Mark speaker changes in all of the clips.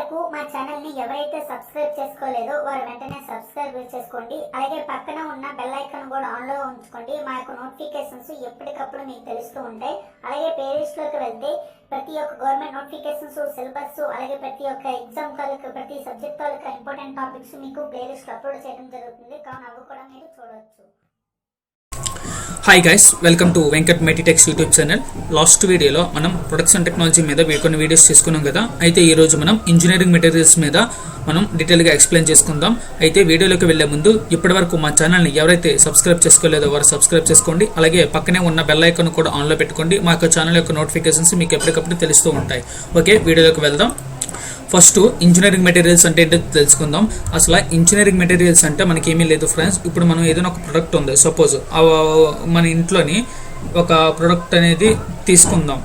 Speaker 1: వరకు మా ఛానల్ ని ఎవరైతే సబ్స్క్రైబ్ చేసుకోలేదో వారు వెంటనే సబ్స్క్రైబ్ చేసుకోండి. అలాగే పక్కన ఉన్న బెల్ ఐకాన్ కూడా ఆన్ లో ఉంచుకోండి. మా యొక్క నోటిఫికేషన్స్ ఎప్పటికప్పుడు మీకు తెలుస్తూ ఉంటాయి. అలాగే ప్లేలిస్ట్ లోకి వెళ్తే ప్రతి ఒక్క గవర్నమెంట్ నోటిఫికేషన్స్, సిలబస్, అలాగే ప్రతి ఒక్క ఎగ్జామ్ తాలూకు ప్రతి సబ్జెక్ట్ తాలూకు ఇంపార్టెంట్ టాపిక్స్ మీకు ప్లేలిస్ట్ అప్లోడ్ చేయడం జరుగుతుంది. కావున అవి కూడా మీరు చూడవచ్చు.
Speaker 2: Hi guys, welcome to Venkat మెటిటెక్స్ యూట్యూబ్ ఛానల్. లాస్ట్ వీడియోలో మనం ప్రొడక్షన్ టెక్నాలజీ మీద కొన్ని వీడియోస్ చేసుకున్నాం కదా. అయితే ఈరోజు మనం ఇంజనీరింగ్ మెటీరియల్స్ మీద మనం డీటెయిల్గా ఎక్స్ప్లెయిన్ చేసుకుందాం. అయితే వీడియోలోకి వెళ్లే ముందు ఇప్పటివరకు మా ఛానల్ని ఎవరైతే సబ్స్క్రైబ్ చేసుకోలేదో వారు సబ్స్క్రైబ్ చేసుకోండి. అలాగే పక్కనే ఉన్న బెల్ ఐకాన్ కూడా ఆన్లో పెట్టుకోండి. మా యొక్క ఛానల్ యొక్క నోటిఫికేషన్స్ మీకు ఎప్పటికప్పుడు తెలుస్తూ ఉంటాయి. ఓకే, వీడియోలోకి వెళ్దాం. ఫస్ట్ ఇంజనీరింగ్ మెటీరియల్స్ అంటే ఏంటో తెలుసుకుందాం. అసలు ఇంజనీరింగ్ మెటీరియల్స్ అంటే మనకి ఏమీ లేదు ఫ్రెండ్స్. ఇప్పుడు మనం ఏదైనా ఒక ప్రొడక్ట్ ఉంది, సపోజ్ మన ఇంట్లోని ఒక ప్రొడక్ట్ అనేది తీసుకుందాం.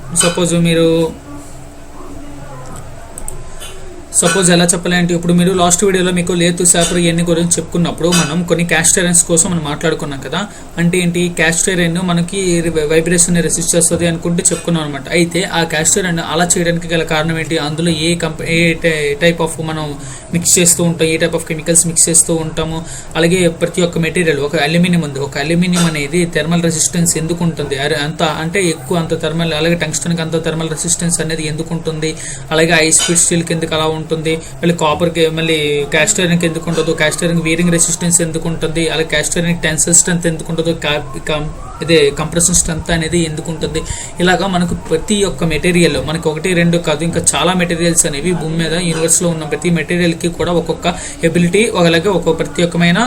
Speaker 2: సపోజ్ ఎలా చెప్పాలంటే, ఇప్పుడు మీరు లాస్ట్ వీడియోలో మీకు లేతు శాపర్ ఇవన్నీ గురించి చెప్పుకున్నప్పుడు మనం కొన్ని క్యాస్ట్ ఐరన్స్ కోసం మనం మాట్లాడుకున్నాం కదా. అంటే ఏంటి, క్యాస్ట్ ఐరన్ మనకి వైబ్రేషన్ రెసిస్ట్ చేస్తుంది అనుకుంటే చెప్పుకున్నాం అనమాట. అయితే ఆ క్యాస్ట్ ఐరన్ అలా చేయడానికి గల కారణం ఏంటి, అందులో ఏ టైప్ ఆఫ్ మనం మిక్స్ చేస్తూ ఉంటాం, ఏ టైప్ ఆఫ్ కెమికల్స్ మిక్స్ చేస్తూ ఉంటాము. అలాగే ప్రతి ఒక్క మెటీరియల్, ఒక అల్యూమినియం ఉంది, ఒక అల్యూమినియం అనేది థర్మల్ రెసిస్టెన్స్ ఎందుకు ఉంటుంది, అంత ఎక్కువ అంత థర్మల్, అలాగే టంగ్స్టన్ అంత థర్మల్ రెసిస్టెన్స్ అనేది ఎందుకు ఉంటుంది, అలాగే హై స్పీడ్ స్టీల్ కి ఎందుకు అలా ఉంటుంది, మళ్ళీ కాపర్ కి, మళ్ళీ క్యాస్ట్ ఐరన్ కి ఎందుకు ఉండదు, క్యాస్ట్ ఐరన్ వీరింగ్ రెసిస్టెన్స్ ఎందుకు ఉంటుంది, అలాగే క్యాస్ట్ ఐరన్ టెన్సైల్ స్ట్రెంత్ ఎందుకు ఉండదు, ఇదే కంప్రెషన్ స్ట్రెంత్ అనేది ఎందుకు ఉంటుంది. ఇలాగా మనకు ప్రతి ఒక్క మెటీరియల్, మనకి 1, 2 కాదు, ఇంకా చాలా మెటీరియల్స్ అనేవి భూమి మీద యూనివర్స్ లో ఉన్న ప్రతి మెటీరియల్ కి కూడా ఒక్కొక్క ఎబిలిటీ, అలాగే ఒక్కొక్క ప్రత్యేకమైన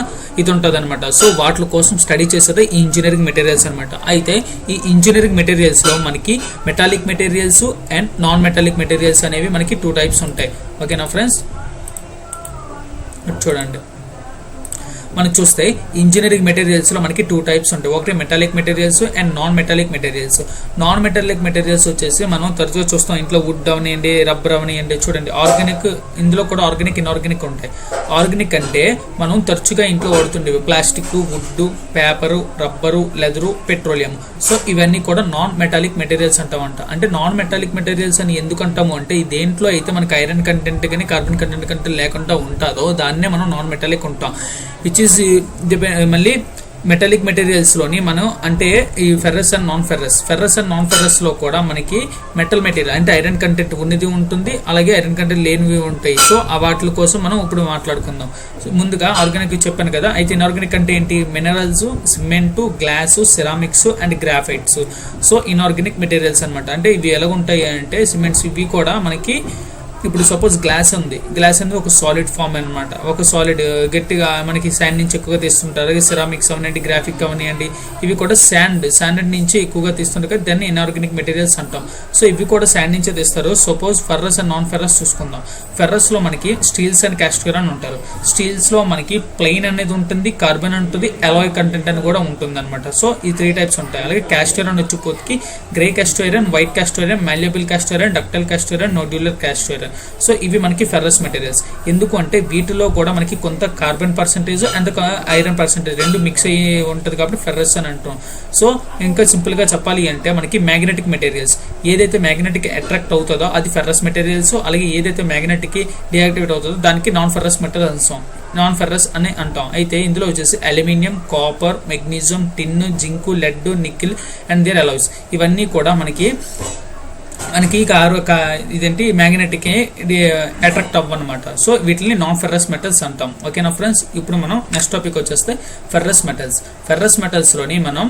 Speaker 2: ఇది ఉంటుంది అనమాట. సో వాటి కోసం స్టడీ చేసేది ఈ ఇంజనీరింగ్ మెటీరియల్స్ అనమాట. అయితే ఈ ఇంజనీరింగ్ మెటీరియల్స్ లో మనకి metallic materials and non metallic materials అనేవి మనకి 2 టైప్స్ ఉంటాయి. ఓకేనా ఫ్రెండ్స్, చూడండి. మనం చూస్తే ఇంజనీరింగ్ మెటీరియల్స్ లో మనకి 2 టైప్స్ ఉంటాయి. ఒకటి metallic materials and non metallic materials. Non metallic materials వచ్చేసి మనం తరచుగా చూస్తాం, ఇంట్లో వుడ్ అవనివ్వండి, రబ్బర్ అవనివ్వండి. చూడండి, ఆర్గానిక్, ఇందులో కూడా ఆర్గానిక్, ఇన్ఆర్గానిక్ ఉంటాయి. ఆర్గానిక్ అంటే మనం తరచుగా ఇంట్లో వాడుతుండేవి plastic, wood, paper, rubber, leather, petroleum. So ఇవన్నీ కూడా నాన్ మెటాలిక్ మెటీరియల్స్ అంటామంట. అంటే నాన్ మెటాలిక్ మెటీరియల్స్ అని ఎందుకు అంటాము అంటే, ఈ దేంట్లో అయితే మనకి ఐరన్ కంటెంట్ కానీ కార్బన్ కంటెంట్ కంటే లేకుండా ఉంటుందో దాన్నే మనం నాన్ మెటాలిక్ ఉంటాం. విచ్ ఈస్ మళ్ళీ మెటాలిక్ మెటీరియల్స్ లోని మనం అంటే ఈ ఫెర్రస్ అండ్ నాన్ ఫెర్రస్ లో కూడా మనకి మెటల్ మెటీరియల్ అంటే ఐరన్ కంటెంట్ ఉన్నది ఉంటుంది, అలాగే ఐరన్ కంటెంట్ లేనివి ఉంటాయి. సో ఆ వాటి కోసం మనం ఇప్పుడు మాట్లాడుకుందాం. సో ముందుగా ఆర్గానిక్ చెప్పాను కదా. అయితే ఇన్ఆర్గానిక్ అంటే ఏంటి, minerals, cement, glass, ceramics and graphites. So inorganic materials అనమాట. అంటే ఇవి ఎలా ఉంటాయి అంటే, సిమెంట్స్ ఇవి కూడా మనకి, ఇప్పుడు సపోజ్ గ్లాస్ అనేది ఒక సాలిడ్ ఫామ్ అనమాట. ఒక సాలిడ్ గట్టిగా మనకి శాండ్ నుంచి ఎక్కువగా తీస్తుంటారు. అలాగే సిరామిక్స్ అవనండి, గ్రాఫిక్ అవనివ్వండి, ఇవి కూడా శాండ్ నుంచి ఎక్కువగా తీస్తుంటారు కదా, దాన్ని ఇన్ఆర్గానిక్ మెటీరియల్స్ అంటాం. సో ఇవి కూడా శాండ్ నుంచే తీస్తారు. Suppose ferrous and non ferrous చూసుకుందాం. ఫెర్రస్ లో మనకి స్టీల్స్ అండ్ క్యాస్ట్ ఐరన్ ఉంటారు. స్టీల్స్ లో మనకి ప్లెయిన్ అనేది ఉంటుంది, కార్బన్ ఉంటుంది, అలాయ్ కంటెంట్ అని కూడా ఉంటుంది అనమాట. సో ఈ 3 టైప్స్ ఉంటాయి. అలాగే క్యాస్ట్ ఐరన్ వచ్చేపోతే grey cast iron, white cast iron, malleable cast iron, ductile cast iron, nodular cast iron. So ఇవి మనకి ఫెర్రస్ మెటీరియల్స్. ఎందుకు అంటే వీటిలో కూడా మనకి కొంత carbon percentage and iron percentage రెండు మిక్స్ అయ్యి ఉంటుంది కాబట్టి ఫెర్రస్ అని అంటాం. సో ఇంకా సింపుల్ గా చెప్పాలి అంటే మనకి మ్యాగ్నెటిక్ మెటీరియల్స్, ఏదైతే మ్యాగ్నెటిక్ అట్రాక్ట్ అవుతుందో అది ఫెర్రస్ మెటీరియల్స్. అలాగే ఏదైతే మ్యాగ్నెటిక్ డియాక్టివేట్ అవుతుందో దానికి నాన్ ఫెర్రస్ మెటీరియల్స్ అని అంటాం. అయితే ఇందులో వచ్చేసి aluminium, copper, magnesium, tin, zinc, lead, nickel and their alloys. ఇవన్నీ కూడా మనకి ఇదేంటి మ్యాగ్నెటిక్ అట్రాక్ట్ అవ్వనమాట. సో వీటిని నాన్ ఫెర్రస్ మెటల్స్ అంటాం. ఓకేనా ఫ్రెండ్స్, ఇప్పుడు మనం నెక్స్ట్ టాపిక్ వచ్చేస్తే ఫెర్రస్ మెటల్స్ లోని మనం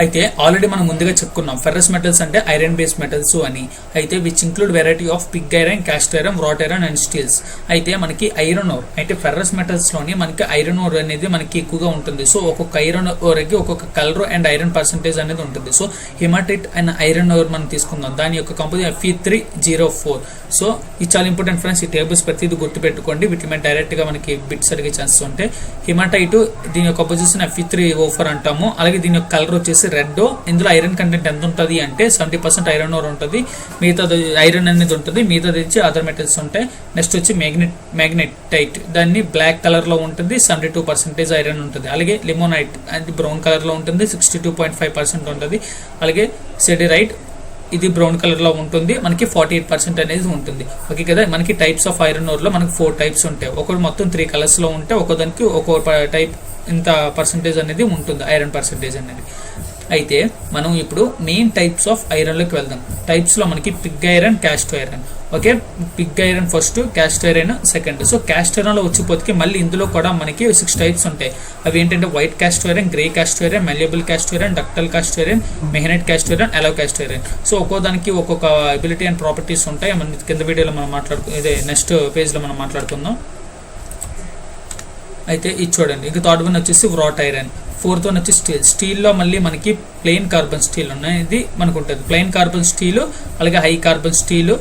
Speaker 2: అయితే ఆల్రెడీ మనం ముందుగా చెప్పుకున్నాం ఫెర్రస్ మెటల్స్ అంటే ఐరన్ బేస్డ్ మెటల్స్ అని. అయితే which include variety of pig iron, cast iron, wrought iron and steels. అయితే మనకి ఐరన్ ఓర్, అయితే ఫెర్రస్ మెటల్స్ లోని మనకి ఐరన్ ఓర్ అనేది మనకి ఎక్కువగా ఉంటుంది. సో ఒక్కొక్క ఐరన్ ఓర్ కి ఒక్కొక్క కలర్ అండ్ ఐరన్ పర్సెంటేజ్ అనేది ఉంటుంది. సో హిమాటైట్ అండ్ ఐరన్ ఓర్ మనం తీసుకుందాం. దాని యొక్క కంపోజిషన్ Fe3O4. సో ఇది చాలా ఇంపార్టెంట్ ఫ్రెండ్స్. ఈ టేబుల్స్ ప్రతిదీ గుర్తుపెట్టుకోండి, వీటి మీద డైరెక్ట్ గా మనకి బిట్స్ అడిగే ఛాన్సెస్ ఉంటాయి. హిమాటైట్ దీని యొక్క కంపోజిషన్ Fe3O4 అంటాము. అలాగే దీని యొక్క కలర్ వచ్చేసి రెడ్. ఇందులో ఐరన్ కంటెంట్ ఎంత ఉంటుంది అంటే 70% ఐరన్ ఓర్ ఉంటుంది, మిగతా ఐరన్ అనేది ఉంటుంది, మిగతా వచ్చి అదర్ మెటల్స్ ఉంటాయి. నెక్స్ట్ వచ్చి మ్యాగ్నెటైట్, దాన్ని బ్లాక్ కలర్ లో ఉంటుంది, 72% ఐరన్ ఉంటుంది. అలాగే లిమోనైట్ అది బ్రౌన్ కలర్ లో ఉంటుంది, 62.5% ఉంటుంది. అలాగే సెడిరైట్ ఇది బ్రౌన్ కలర్ లో ఉంటుంది, మనకి 48% అనేది ఉంటుంది. ఓకే కదా. మనకి టైప్స్ ఆఫ్ ఐరన్ ఓర్ లో మనకి 4 టైప్స్ ఉంటాయి. ఒకటి మొత్తం 3 కలర్స్ లో ఉంటే ఒక్కోదానికి ఒక్కో టైప్ ఇంత పర్సంటేజ్ అనేది ఉంటుంది, ఐరన్ పర్సంటేజ్ అనేది. అయితే మనం ఇప్పుడు మెయిన్ టైప్స్ ఆఫ్ ఐరన్ లోకి వెళ్దాం. టైప్స్ లో మనకి Pig iron, cast iron. Okay, pig iron first, cast iron second. So cast iron లో వచ్చిపోతే మళ్ళీ ఇందులో కూడా మనకి 6 టైప్స్ ఉంటాయి. అవి ఏంటంటే white cast iron, grey cast iron, malleable cast iron, ductile cast iron, Meehanite cast iron, alloy cast iron. So ఒక్కో దానికి ఒక్కొక్క ఎబిలిటీ అండ్ ప్రాపర్టీస్ ఉంటాయి. మన కింద వీడియోలో మనం ఇదే నెక్స్ట్ పేజ్ లో మనం మాట్లాడుకుందాం. అయితే ఇది చూడండి. ఇక థర్డ్ వన్ వచ్చేసి వ్రాట్ ఐరన్. ఫోర్త్ వన్ వచ్చి స్టీల్. స్టీల్లో మళ్ళీ మనకి ప్లెయిన్ కార్బన్ స్టీల్ ఇది మనకు ఉంటుంది. ప్లెయిన్ కార్బన్ స్టీలు అలాగే హై కార్బన్ స్టీలు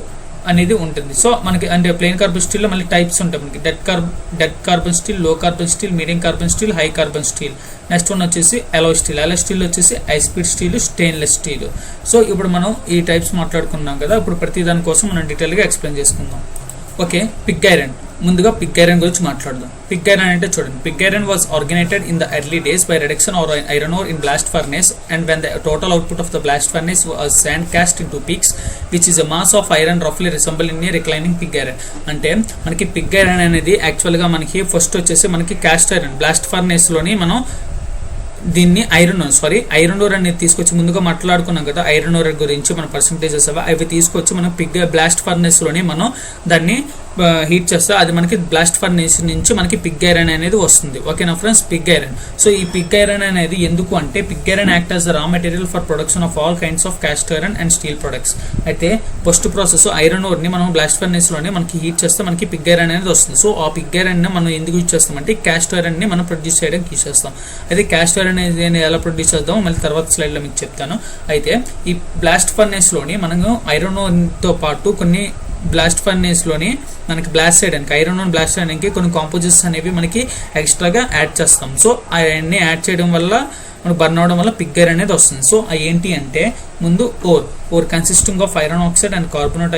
Speaker 2: అనేది ఉంటుంది. సో మనకి అంటే ప్లెయిన్ కార్బన్ స్టీల్లో మళ్ళీ టైప్స్ ఉంటాయి మనకి. డెడ్ కార్బన్ స్టీల్, లో carbon steel, medium carbon steel, high carbon steel. Next one వచ్చేసి అలో స్టీల్. అలో స్టీల్ వచ్చేసి high speed steel, stainless steel. So ఇప్పుడు మనం ఈ టైప్స్ మాట్లాడుకున్నాం కదా, ఇప్పుడు ప్రతి దాని కోసం మనం డీటెయిల్గా ఎక్స్ప్లెయిన్ చేసుకుందాం. Okay, pig iron. ముందుగా పిగ్ ఐరన్ గురించి మాట్లాడదాం. పిగ్ ఐరన్ అంటే చూడండి, pig iron was originated in the early days by reduction or iron ore in blast furnace and when the total output of the blast furnace was sand cast in 2 peaks which is a mass of iron రఫ్లీ resemble in a reclining pig iron. అంటే మనకి Pig iron అనేది యాక్చువల్గా మనకి first వచ్చేసి మనకి cast iron blast ఫర్నేస్లోని మనం దీన్ని ఐరన్ ఓర్ అనేది తీసుకొచ్చి ముందుగా మాట్లాడుకున్నాం కదా, ఐరన్ ఓర్ గురించి మన పర్సంటేజెస్ అవి తీసుకొచ్చి మనం బ్లాస్ట్ ఫర్నేస్ లోని మనం దాన్ని హీట్ చేస్తే అది మనకి బ్లాస్ట్ ఫర్నేస్ నుంచి మనకి పిగ్ ఐరన్ అనేది వస్తుంది. ఓకేనా ఫ్రెండ్స్, పిగ్ ఐరన్. సో ఈ పిగ్ ఐరన్ అనేది ఎందుకు అంటే Pig iron act as the raw material for production of all kinds of cast iron and steel products. అయితే ఫస్ట్ ప్రాసెస్ ఐరన్ ఓర్ ని మనం బ్లాస్ట్ ఫర్నేస్ లోనే మనకి హీట్ చేస్తే మనకి పిగ్ ఐరన్ అనేది వస్తుంది. సో ఆ పిగ్ ఐరన్ ని మనం ఎందుకు యూజ్ చేస్తామంటే కాస్ట్ ఐరన్ ని మనం ప్రొడ్యూస్ చేయడానికి యూజ్ చేస్తాం. అయితే కాస్ట్ ఐరన్ అనేది ఎలా ప్రొడ్యూస్ చేద్దాం మళ్ళీ తర్వాత స్లైడ్ లో మీకు చెప్తాను. అయితే ఈ బ్లాస్ట్ ఫర్నేస్ లోని మనము ఐరన్ ఓర్ తో పాటు కొన్ని బ్లాస్ట్ ఫర్నేస్ లోని మనకి బ్లాస్ట్ చేయడానికి ఐరన్ ఓర్ బ్లాస్ట్ చేయడానికి కొన్ని కాంపోజిట్స్ అనేవి మనకి ఎక్స్ట్రాగా యాడ్ చేస్తాం. సో అవన్నీ యాడ్ చేయడం వల్ల మనకు బర్న్ అవడం వల్ల పిగ్ ఐరన్ అనేది వస్తుంది. సో అవి ఏంటి అంటే ముందు ore consisting of iron oxide and carbonate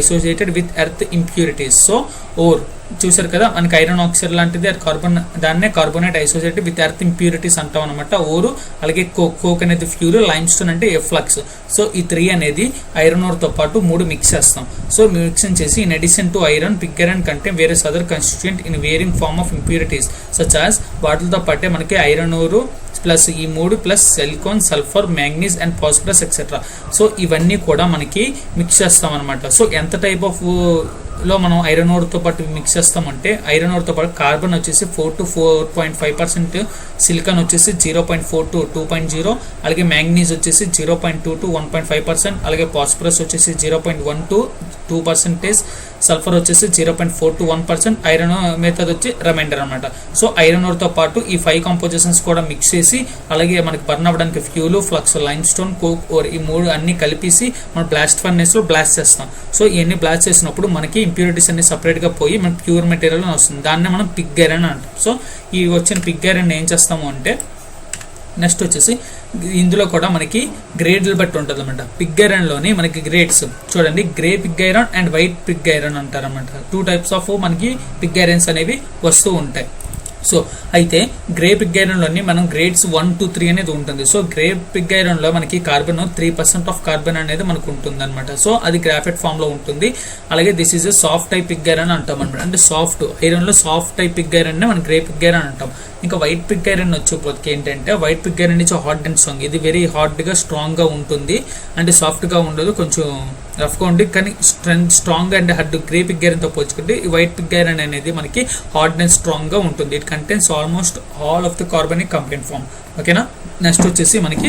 Speaker 2: isolated with earth impurities. So ore చూసారు కదా, మనకి ఐరన్ ఆక్సైడ్ లాంటిది దాన్నే carbonate isolated with earth impurities అంటాం అనమాట. ఓరు అలాగే కోక్ అనేది ఫ్యూల్, లైమ్ స్టోన్ అంటే ఎఫ్లక్స్. సో ఈ 3 అనేది ఐరన్ ఓర్ తో పాటు 3 మిక్స్ చేస్తాం. సో మిక్సింగ్ చేసి in addition to iron pig iron కంటే various other constituent in varying form of impurities such as వాటితో పాటే మనకి ఐరన్ ఓరు ప్లస్ ఈ 3 plus silicon, sulphur, manganese and phosphorus etcetera. So ఇవన్నీ కూడా మనకి మిక్స్ చేస్తాం అనమాట. సో ఎంత టైప్ ఆఫ్ లో మనం ఐరన్ ఓర్ తో పాటు మిక్స్ చేస్తామంటే ఐరన్ ఓర్ తో పాటు కార్బన్ వచ్చేసి 4 to 4.5%, సిలికాన్ వచ్చేసి 0.4 to 2.0, అలాగే మ్యాంగనీస్ వచ్చేసి 0.2 to 1.5%, అలాగే ఫాస్ఫరస్ వచ్చేసి 0.1 to 2%, సల్ఫర్ వచ్చేసి 0.4 to 1%, ఐరన్ మిగతాది వచ్చి రిమైండర్ అనమాట. సో ఐరన్ ఓర్ తో పాటు ఈ 5 కాంపోజిషన్స్ కూడా మిక్స్ చేసి అలాగే మనకి బర్న్ అవ్వడానికి fuel, flux, limestone, coke ore ఈ 3 అన్ని కలిపేసి మనం బ్లాస్ట్ ఫర్నేస్ లో బ్లాస్ట్ చేస్తాం. సో ఇవన్నీ బ్లాస్ట్ చేసినప్పుడు మనకి ఇంప్యూరిటీస్ అన్ని సపరేట్ గా పోయి మన ప్యూర్ మెటీరియల్ వస్తుంది. దాన్ని మనం పిగ్ ఐరన్ అంటాం. సో ఈ వచ్చిన పిగ్ ఐరన్ ఏం చేస్తాము అంటే నెక్స్ట్ వచ్చేసి ఇందులో కూడా మనకి గ్రేడ్లు బట్టి ఉంటుంది అనమాట. పిగ్ ఐరన్ లోని మనకి గ్రేడ్స్ చూడండి, grey Pig iron and white Pig iron అంటారు అనమాట. 2 types ఆఫ్ మనకి పిగ్ ఐరన్స్ అనేవి వస్తూ ఉంటాయి. సో అయితే గ్రే పిగ్ ఐరన్ లోని మనం గ్రేడ్స్ 1 to 3 అనేది ఉంటుంది. సో గ్రే పిగ్ ఐరన్ లో మనకి కార్బన్ 3% ఆఫ్ కార్బన్ అనేది మనకు ఉంటుంది అనమాట. సో అది గ్రాఫైట్ ఫామ్ లో ఉంటుంది. అలాగే this is soft type Pig iron అంటాం అనమాట. అంటే సాఫ్ట్ ఐరన్ లో సాఫ్ట్ టైప్ పిగ్ ఐరన్ ని మనం గ్రే పిగ్ ఐరన్ అంటాం. ఇంకా వైట్ పిగ్ ఐరన్ వచ్చేపోతే ఏంటంటే వైట్ పిగ్ ఐరన్ నుంచి హార్డ్ అండ్ స్ట్రాంగ్, ఇది వెరీ హార్డ్ గా స్ట్రాంగ్ గా ఉంటుంది. అంటే సాఫ్ట్ గా ఉండదు, కొంచెం రఫ్ గా ఉంది, కానీ strong and hard. Grey Pig iron తో పోల్చుకుంటే ఈ వైట్ పిగ్ ఐరన్ అనేది మనకి హార్డ్ అండ్ స్ట్రాంగ్ గా ఉంటుంది. It contains almost all of the carbonic compound form. ఓకేనా. నెక్స్ట్ వచ్చేసి మనకి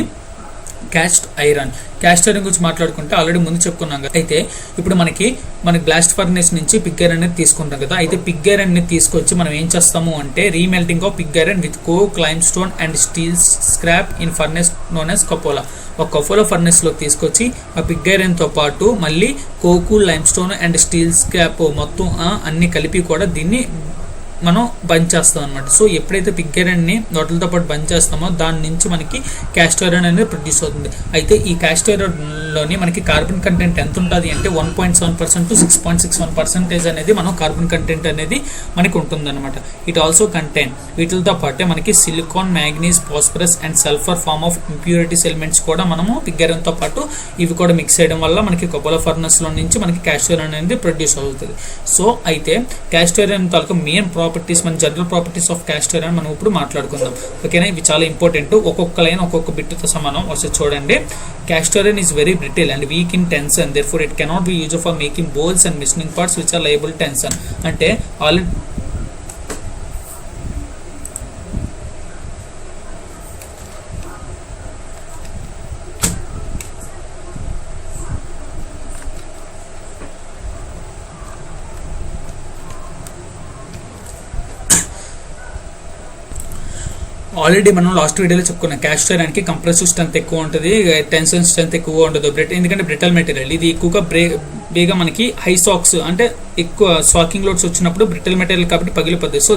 Speaker 2: క్యాస్ట్ ఐరన్. క్యాస్ట్ ఐరన్ గురించి మాట్లాడుకుంటే ఆల్రెడీ ముందు చెప్పుకున్నాం కదా. అయితే ఇప్పుడు మనకి బ్లాస్ట్ ఫర్నేస్ నుంచి పిగ్ ఐరన్ అనేది తీసుకుంటాం కదా. అయితే పిగ్ ఐరన్ ని తీసుకొచ్చి మనం ఏం చేస్తాము అంటే remelting of pig iron with coke, limestone and steel scrap in furnace known as cupola. ఒక కపోలా ఫర్నేస్ లో తీసుకొచ్చి ఆ పిగ్ ఐరన్ తో పాటు మళ్ళీ Coke, lime stone and steel scrap మొత్తం అన్ని కలిపి కూడా దీన్ని మనం బంద్ చేస్తాం అనమాట. సో ఎప్పుడైతే పిగ్ ఐరన్ని వాటితో పాటు బంద్ చేస్తామో దాని నుంచి మనకి క్యాస్ట్ ఐరన్ అనేది ప్రొడ్యూస్ అవుతుంది. అయితే ఈ క్యాస్ట్ ఐరన్లోని మనకి కార్బన్ కంటెంట్ ఎంత ఉంటుంది అంటే 1.7% to 6.61% అనేది మనం కార్బన్ కంటెంట్ అనేది మనకి ఉంటుంది అనమాట. ఇట్ ఆల్సో కంటైన్ వీటితో పాటే మనకి silicon, manganese, phosphorus and sulphur form of impurities elements కూడా మనము పిగ్ ఐరన్తో పాటు ఇవి కూడా మిక్స్ చేయడం వల్ల మనకి కొబ్బరి ఫర్నెస్లో నుంచి మనకి క్యాస్ట్ ఐరన్ అనేది ప్రొడ్యూస్ అవుతుంది. సో అయితే క్యాస్ట్ ఐరన్ తాలూకు మెయిన్ ప్రాపర్టీస్, మన general properties of cast iron మనం ఇప్పుడు మాట్లాడుకుందాం. ఓకేనా, ఇవి చాలా ఇంపార్టెంట్. ఒక్కొక్క లైన్ ఒక్కొక్క బిట్తో సమానం. ఒకసారి చూడండి. Cast iron is very brittle and weak in tension, therefore it cannot be used for making bowls and machining parts which are liable to tension. అంటే ఆల్రెడీ మనం లాస్ట్ వీడియోలో చెప్పుకున్నాం. క్యాస్ట్ ఐరన్కి కంప్రెసివ్ స్ట్రెంత్ ఎక్కువ ఉంటుంది, టెన్షన్ స్ట్రెంత్ ఎక్కువ ఉంటుంది. ఎందుకంటే brittle material ఇది ఎక్కువగా బేగా మనకి హై సాక్స్ అంటే ఎక్కువ సాకింగ్ లోడ్స్ వచ్చినప్పుడు బ్రిటల్ మెటీరియల్ కాబట్టి పగిలిపోతుంది. సో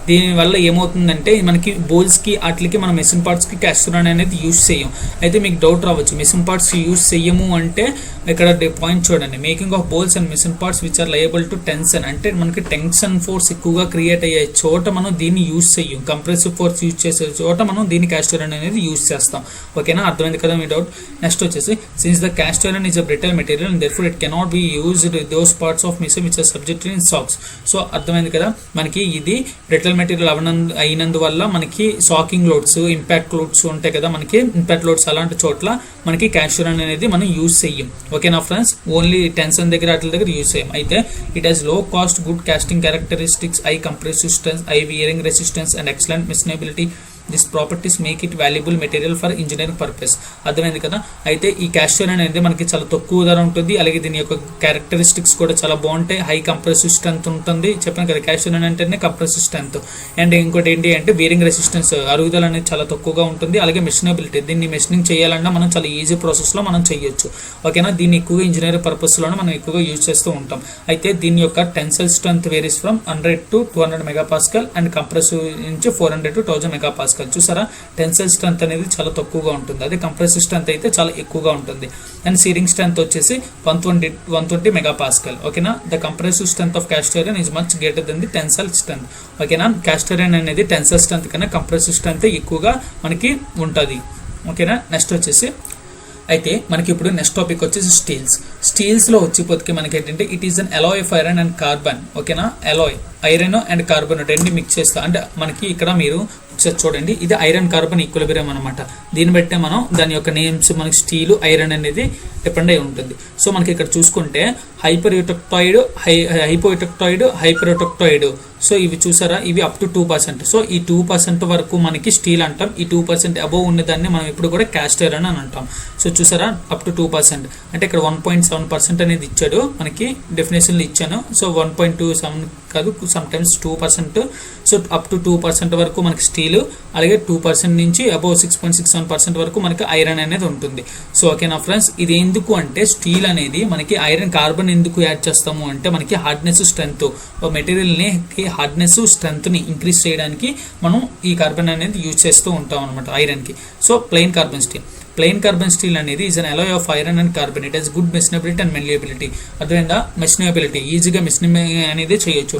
Speaker 2: దీనివల్ల ఏమవుతుందంటే మనకి బౌల్స్కి వాటికి మనం మెషిన్ పార్ట్స్కి క్యాస్ట్ ఐరన్ అనేది యూజ్ చేయం. అయితే మీకు డౌట్ రావచ్చు, మెషిన్ పార్ట్స్ యూజ్ చెయ్యము అంటే ఇక్కడ పాయింట్ చూడండి. Making of bowls and machine parts which are liable to tension, అంటే మనకి టెన్షన్ ఫోర్స్ ఎక్కువగా క్రియేట్ అయ్యే చోట మనం దీన్ని యూజ్ చెయ్యం. కంప్రెసివ్ ఫోర్స్ యూజ్ చేసే చోట మనం దీన్ని క్యాస్ట్ ఐరన్ అనేది యూజ్ చేస్తాం. ఓకేనా, అర్థమైంది కదా మీ డౌట్. నెక్స్ట్ వచ్చేసి since the cast iron is a brittle material and therefore it cannot be used those parts of machine which are subjected in shocks. So అర్థమైంది కదా, మనకి ఇది బ్రిటల్ మెటీరియల్ అయినందువల్ల మనకి సాకింగ్ లోడ్స్, ఇంపాక్ట్ లోడ్స్ ఉంటాయి కదా, మనకి impact loads అలాంటి చోట్ల మనకి క్యాస్ట్ ఐరన్ అనేది మనం యూజ్ చెయ్యం. ఓకేనా ఫ్రెండ్స్, ఓన్లీ టెన్షన్ దగ్గర వాటి దగ్గర యూజ్ చేయం. అయితే it has low cost, good casting characteristics, high compressive strength, high wearing resistance and excellent machinability. This properties make it valuable material for engineering purpose. అర్థమైంది కదా. అయితే ఈ క్యాస్ట్ ఐరన్ అనేది మనకి చాలా తక్కువ ధర ఉంటుంది, అలాగే దీని యొక్క క్యారెక్టరిస్టిక్స్ కూడా చాలా బాగుంటాయి. హై కంప్రెసివ్ స్ట్రెంత్ ఉంటుంది, చెప్పాను కదా క్యాస్ట్ ఐరన్ అంటేనే కంప్రెసివ్ స్ట్రెంత్. అండ్ ఇంకోటి ఏంటి అంటే బేరింగ్ రెసిస్టెన్స్, అరుగుదల అనేది చాలా తక్కువగా ఉంటుంది. అలాగే మెషినబిలిటీ, దీన్ని మెషినింగ్ చేయాలన్నా మనం చాలా ఈజీ ప్రాసెస్లో మనం చేయొచ్చు. ఓకేనా, దీన్ని ఎక్కువగా ఇంజనీరింగ్ పర్పస్లోనే మనం ఎక్కువగా యూజ్ చేస్తూ ఉంటాం. అయితే దీని యొక్క tensile strength varies from 100 to 200 megapascal and compressive నుంచి 400 to 1000 మెగాపాస్కల్. చూసారా, టెన్సైల్ స్ట్రెంత్ అనేది చాలా తక్కువగా ఉంటుంది, అదే కంప్రెసివ్ స్ట్రెంత్ అయితే చాలా ఎక్కువగా ఉంటుంది. అండ్ సీరింగ్ స్ట్రెంత్ వచ్చేసి 120 మెగాపాస్కల్. ఓకేనా, the compressive strength of caste iron is much greater than the tensile strength. ఓకేనా, క్యాస్ట్ ఐరన్ అనేది టెన్సైల్ స్ట్రెంత్ కన్నా కంప్రెసివ్ స్ట్రెంత్ ఎక్కువగా మనకి ఉంటుంది. ఓకేనా, నెక్స్ట్ వచ్చేసి అయితే మనకి ఇప్పుడు నెక్స్ట్ టాపిక్ వచ్చేసి స్టీల్స్లో వచ్చిపోతే మనకి ఏంటంటే it is an alloy of iron and carbon. ఓకేనా, అలాయ్ ఐరన్ అండ్ కార్బన్ రెండు మిక్స్ చేస్తా. అంటే మనకి ఇక్కడ మీరు ఒకసారి చూడండి, ఇది ఐరన్ కార్బన్ ఈక్విలిబ్రియం అనమాట. దీన్ని బట్టే మనం దాని యొక్క నేమ్స్ మనకి స్టీల్, ఐరన్ అనేది డిపెండ్ అయి ఉంటుంది. సో మనకి ఇక్కడ చూసుకుంటే హైపర్ యూటెక్టాయిడ్, హైపోయూటెక్టాయిడ్, హైపర్ యూటెక్టాయిడ్. సో ఇవి చూసారా, ఇవి అప్ టు 2%. సో ఈ 2% వరకు మనకి స్టీల్ అంటాం. ఈ 2% అబోవ్ ఉన్నదాన్ని మనం ఇప్పుడు కూడా క్యాస్ట్ ఐరన్ అని అంటాం. సో చూసారా, అప్ టు 2%. అంటే ఇక్కడ 1.7% అనేది ఇచ్చాడు, మనకి డెఫినేషన్లు ఇచ్చాను. సో 1.27 కాదు, some times 2%. So up to 2% వరకు మనకి స్టీల్, అలాగే 2% నుంచి అబోవ్ 6.67% వరకు మనకి ఐరన్ అనేది ఉంటుంది. సో ఓకేనా ఫ్రెండ్స్, ఇది ఎందుకు అంటే స్టీల్ అనేది మనకి ఐరన్, కార్బన్ ఎందుకు యాడ్ చేస్తాము అంటే మనకి హార్డ్నెస్, స్ట్రెంత్, మెటీరియల్ని హార్డ్నెస్, స్ట్రెంత్ని ఇంక్రీజ్ చేయడానికి మనం ఈ కార్బన్ అనేది యూజ్ చేస్తూ ఉంటాం అనమాట ఐరన్కి. సో ప్లెయిన్ కార్బన్ స్టీల్ అనేది is an alloy of iron and carbon. It has good machinability and malleability. అర్థమైందా, మెషినబిలిటీ ఈజీగా మెషినింగ్ అనేది చేయొచ్చు.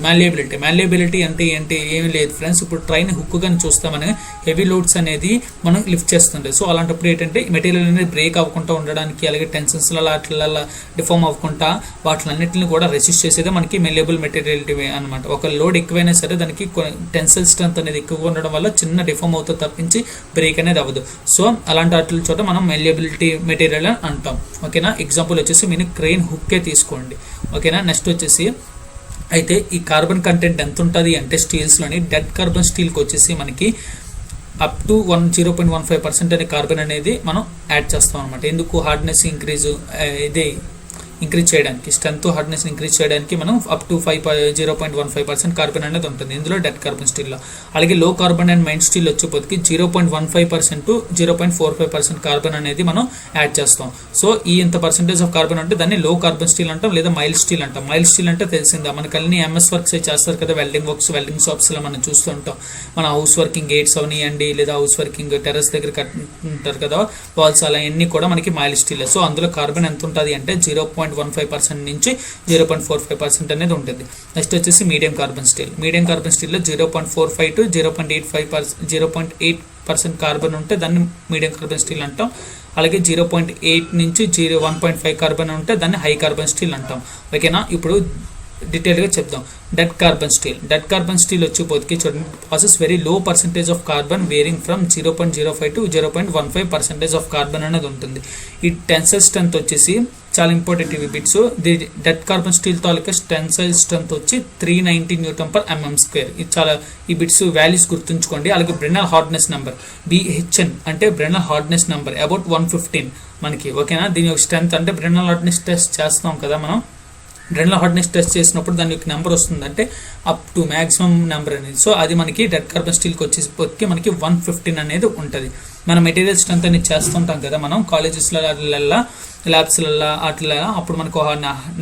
Speaker 2: మాల్యబిలిటీ అంటే ఏంటి, ఏమి లేదు ఫ్రెండ్స్. ఇప్పుడు ట్రైన్ హుక్ కానీ చూస్తామని హెవీ లోడ్స్ అనేది మనం లిఫ్ట్ చేస్తుంటాయి. సో అలాంటప్పుడు ఏంటంటే మెటీరియల్ అనేది బ్రేక్ అవ్వకుండా ఉండడానికి, అలాగే టెన్షన్స్లలో అట్లా డిఫార్మ్ అవ్వకుండా వాటిలన్నింటిని కూడా రెసిస్ట్ చేసేదే మనకి మెల్లేబుల్ మెటీరియల్ అనమాట. ఒక లోడ్ ఎక్కువైనా సరే దానికి టెన్సైల్ స్ట్రెంత్ అనేది ఎక్కువగా ఉండడం వల్ల చిన్న డిఫార్మ్ అవుతుంది తప్పించి బ్రేక్ అనేది అవ్వదు. సో అలాంటి వాటి చోట మనం మెల్లియబిలిటీ మెటీరియల్ అని అంటాం. ఓకేనా, ఎగ్జాంపుల్ వచ్చేసి మీరు క్రెయిన్ హుక్కే తీసుకోండి. ఓకేనా, నెక్స్ట్ వచ్చేసి అయితే ఈ కార్బన్ కంటెంట్ ఎంత ఉంటుంది అంటే స్టీల్స్లోని డెడ్ కార్బన్ స్టీల్కి వచ్చేసి మనకి అప్ టు 0.15% అనే కార్బన్ అనేది మనం యాడ్ చేస్తాం అనమాట. ఎందుకు, హార్డ్నెస్ ఇంక్రీజ్, ఇదే ఇంక్రీజ్ చేయడానికి, స్ట్రెంత్ హార్డ్నెస్ ఇంక్రీజ్ చేయడానికి మనం అప్ టు 0.15% కార్బన్ అనేది ఉంటుంది ఇందులో డెడ్ కార్బన్ స్టీల్లో. అలాగే low carbon and mild steel వచ్చేపోతే 0.15% టు 0.45% కార్బన్ అనేది మనం యాడ్ చేస్తాం. సో ఈ ఇంత పర్సెంటేజ్ ఆఫ్ కార్బన్ అంటే దాన్ని లో కార్బన్ స్టీల్ అంటాం లేదా మైల్డ్ స్టీల్ అంటాం. మైల్డ్ స్టీల్ అంటే తెలిసిందా, మనకి అన్ని ఎంఎస్ వర్క్స్ చేస్తారు కదా, వెల్డింగ్ వర్క్స్, వెల్డింగ్ షాప్స్ లో మనం చూస్తూ ఉంటాం. మన హౌస్ వర్కింగ్ గేట్స్ అవనియండి లేదా హౌస్ వర్కింగ్ టెర్రస్ దగ్గర కట్టుంటారు కదా వాల్స్, అలా అన్ని కూడా మనకి మైల్డ్ స్టీల్. సో అందులో కార్బన్ ఎంత ఉంటుంది అంటే 0.15% నుంచి 0.45% అనేది ఉంటుంది. నెక్స్ట్ వచ్చేసి medium carbon steel. Medium carbon స్టీల్లో 0.45 టు 0.8% కార్బన్ ఉంటే దాన్ని మీడియం కార్బన్ స్టీల్ అంటాం. అలాగే 0.8 నుంచి 1.5 కార్బన్ ఉంటే దాన్ని హై కార్బన్ స్టీల్ అంటాం. ఓకేనా, ఇప్పుడు డీటెయిల్గా చెప్దాం. Dead carbon steel. Dead carbon steel వచ్చేపోతే చూడండి, process very low percentage of carbon varying from 0.05 to 0.15% of carbon అనేది ఉంటుంది. ఈ టెన్సైల్ స్ట్రెంత్ వచ్చేసి చాలా ఇంపార్టెంట్ ఇవి బిట్స్. డెడ్ కార్బన్ స్టీల్ తాలూకా టెన్సైల్ స్ట్రెంత్ వచ్చి 390 Nm². ఇది చాలా ఈ బిట్స్ వాల్యూస్ గుర్తుంచుకోండి. అలాగే బ్రెనల్ హార్డ్నెస్ నెంబర్ BHN అంటే బ్రెనల్ హార్డ్నెస్ నెంబర్ అబౌట్ 115 మనకి. ఓకేనా, దీని యొక్క స్ట్రెంత్ అంటే బ్రెనల్ హార్డ్నెస్ టెస్ట్ చేస్తాం కదా మనం, బ్రెనల్ హార్డ్నెస్ టెస్ట్ చేసినప్పుడు దాని యొక్క నెంబర్ వస్తుంది అంటే అప్ టు మ్యాక్సిమం నెంబర్ అనేది. సో అది మనకి డెడ్ కార్బన్ స్టీల్కి వచ్చేసరికి మనకి 115 అనేది ఉంటుంది. మన మెటీరియల్ స్ట్రెంత్ అనేది చేస్తుంటాం కదా మనం కాలేజెస్లో ల్యాబ్స్లలో అట్లా, అప్పుడు మనకు ఒక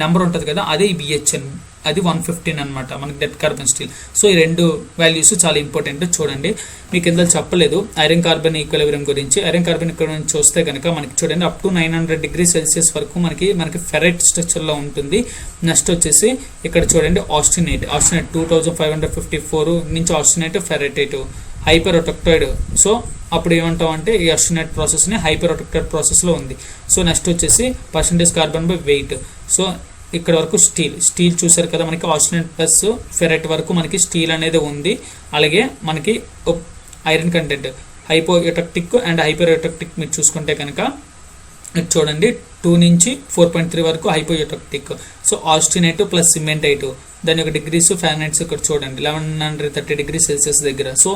Speaker 2: నెంబర్ ఉంటుంది కదా, అదే BHN, అది 115 అనమాట మనకి డెడ్ కార్బన్ స్టీల్. సో ఈ రెండు వాల్యూస్ చాలా ఇంపార్టెంట్. చూడండి, మీకు ఇందులో చెప్పలేదు ఐరన్ కార్బన్ ఈక్విలిబ్రియం గురించి. ఐరన్ కార్బన్ ఈక్విలిబ్రియం చూస్తే కనుక మనకి చూడండి అప్ టు 900 degrees Celsius వరకు మనకి ఫెరైట్ స్ట్రక్చర్లో ఉంటుంది. నెక్స్ట్ వచ్చేసి ఇక్కడ చూడండి ఆస్టినేట్ 2554 నుంచి ఆస్టినేట్ ఫెరైటేట్ హైపరోటెక్టైడ్. సో అప్పుడు ఏమంటాం అంటే ఈ ఆస్టినేట్ ప్రాసెస్ని హైపరోటెక్టైడ్ ప్రాసెస్లో ఉంది. సో నెక్స్ట్ వచ్చేసి percentage carbon by weight. So ఇక్కడ వరకు స్టీల్ చూసారు కదా, మనకి ఆస్టినేట్ ప్లస్ ఫెరైట్ వరకు మనకి స్టీల్ అనేది ఉంది. అలాగే మనకి ఐరన్ కంటెంట్ హైపోఎటక్టిక్ అండ్ హైపరోటెక్టిక్ మీరు చూసుకుంటే కనుక చూడండి 2 నుంచి 4.3 వరకు హైపోఎటక్టిక్. సో ఆస్టినేట్ ప్లస్ సిమెంటైట్, దాని యొక్క డిగ్రీస్ ఫారెన్హీట్స్ ఇక్కడ చూడండి 1130 degrees Celsius దగ్గర. సో